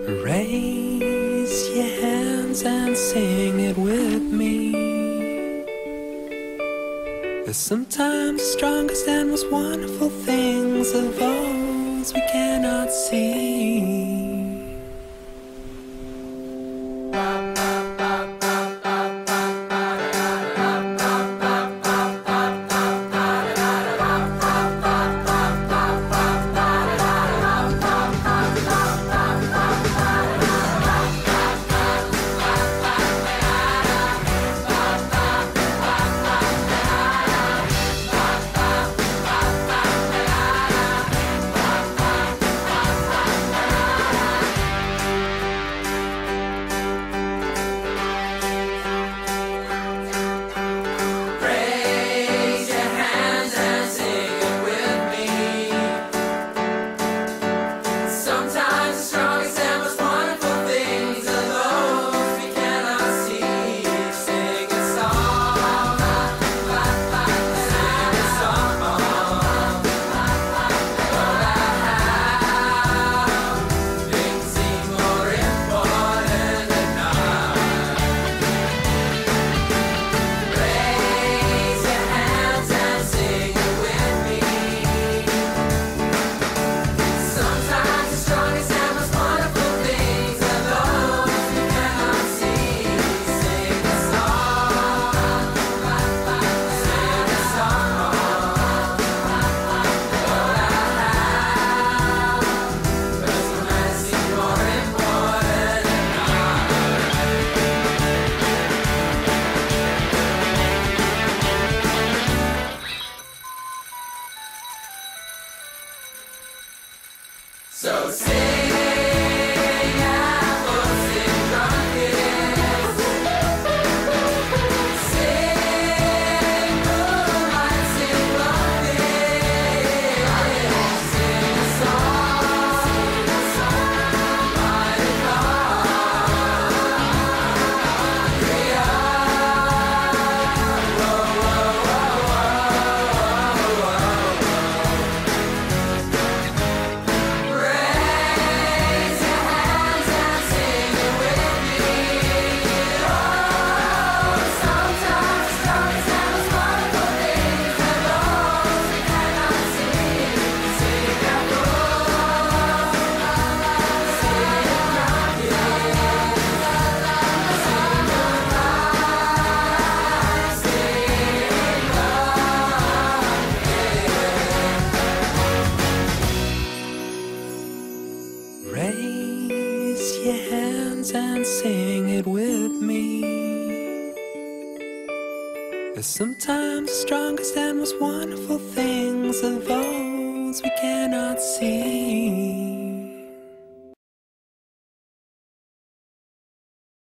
Raise your hands and sing it with me. Cause sometimes the strongest and most wonderful things are those we cannot see. So sing, apple, sing, drunken. Sing, moonlight, sing, loving. Sing a song, by the Raise your hands and sing it with me. Cause sometimes the strongest and most wonderful things are those we cannot see.